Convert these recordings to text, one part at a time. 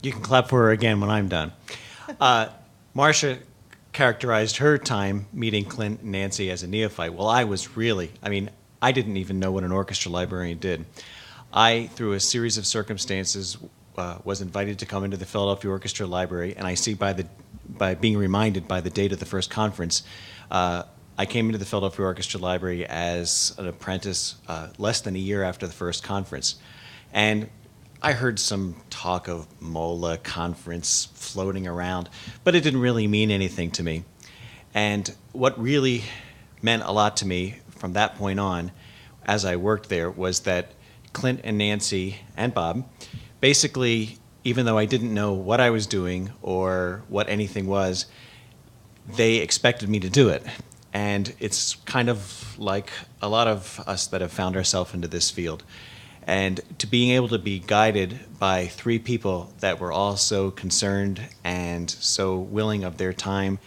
You can clap for her again when I'm done. Marcia characterized her time meeting Clint and Nancy as a neophyte. Well, I didn't even know what an orchestra librarian did. I, through a series of circumstances, was invited to come into the Philadelphia Orchestra Library, and I see by being reminded by the date of the first conference, I came into the Philadelphia Orchestra Library as an apprentice less than a year after the first conference. And I heard some talk of mOLA conference floating around, but it didn't really mean anything to me. And what really meant a lot to me from that point on, as I worked there, was that Clint and Nancy and Bob, basically, even though I didn't know what I was doing or what anything was, they expected me to do it. And it's kind of like a lot of us that have found ourselves into this field. And to being able to be guided by three people that were all so concerned and so willing of their time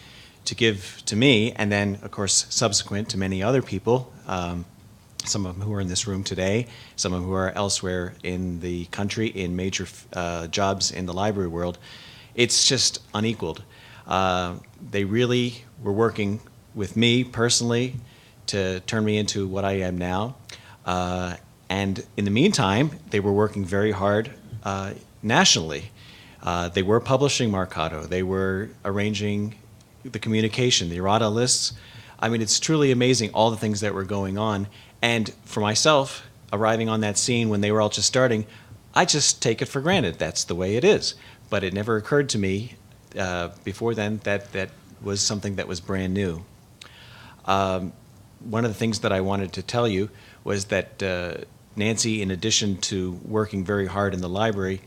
to give to me, and then, of course, subsequent to many other people, some of them who are in this room today, some of them who are elsewhere in the country in major jobs in the library world, it's just unequaled. They really were working with me personally to turn me into what I am now. And in the meantime, they were working very hard nationally. They were publishing Marcato. They were arranging the communication, the errata lists. I mean, it's truly amazing all the things that were going on. And for myself, arriving on that scene when they were all just starting, I just take it for granted. That's the way it is. But it never occurred to me before then that that was something that was brand new. One of the things that I wanted to tell you was that Nancy, in addition to working very hard in the library,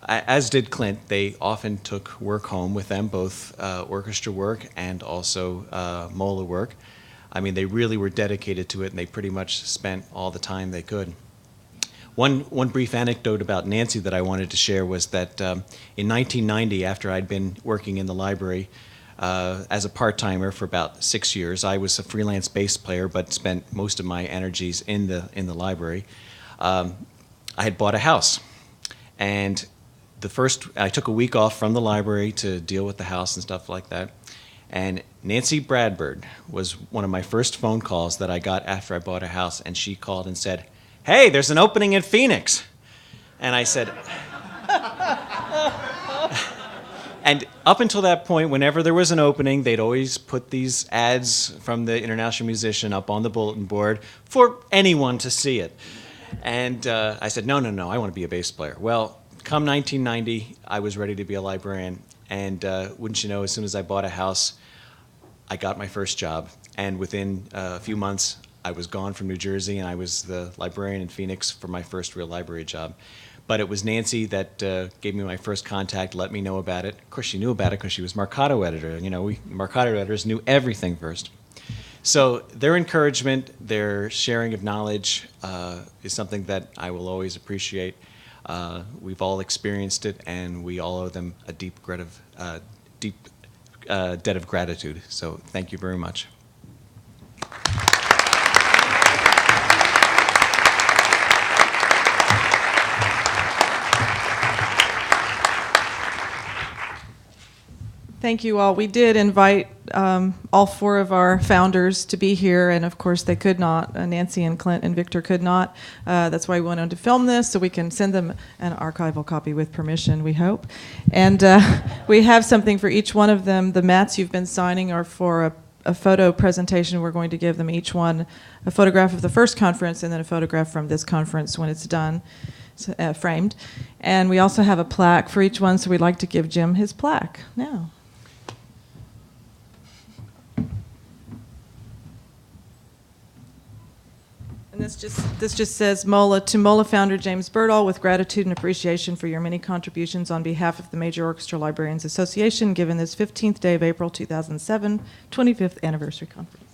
as did Clint, they often took work home with them, both orchestra work and also mOLA work. I mean, they really were dedicated to it, and they pretty much spent all the time they could. One brief anecdote about Nancy that I wanted to share was that in 1990, after I'd been working in the library as a part-timer for about 6 years, I was a freelance bass player, but spent most of my energies in the library. I had bought a house, and I took a week off from the library to deal with the house and stuff like that. And Nancy Bradford was one of my first phone calls that I got after I bought a house, and she called and said, "Hey, there's an opening in Phoenix." And I said, and up until that point, whenever there was an opening, they'd always put these ads from the International Musician up on the bulletin board for anyone to see it. And I said, no, I want to be a bass player. Well, come 1990, I was ready to be a librarian. And wouldn't you know, as soon as I bought a house, I got my first job. And within a few months, I was gone from New Jersey, and I was the librarian in Phoenix for my first real library job. But it was Nancy that gave me my first contact, let me know about it. Of course, she knew about it because she was Marcato editor. You know, we Marcato editors knew everything first. So their encouragement, their sharing of knowledge is something that I will always appreciate. We've all experienced it, and we all owe them a deep debt of gratitude. So thank you very much. Thank you all. We did invite all four of our founders to be here, and of course they could not. Nancy and Clint and Victor could not. That's why we wanted to film this, so we can send them an archival copy with permission, we hope. And we have something for each one of them. The mats you've been signing are for a photo presentation. We're going to give them each one a photograph of the first conference and then a photograph from this conference when it's done, framed. And we also have a plaque for each one, so we'd like to give Jim his plaque now. And this just says mOLA to mOLA founder James Berdahl, with gratitude and appreciation for your many contributions on behalf of the Major Orchestra Librarians Association, given this 15th day of April 2007, 25th anniversary conference.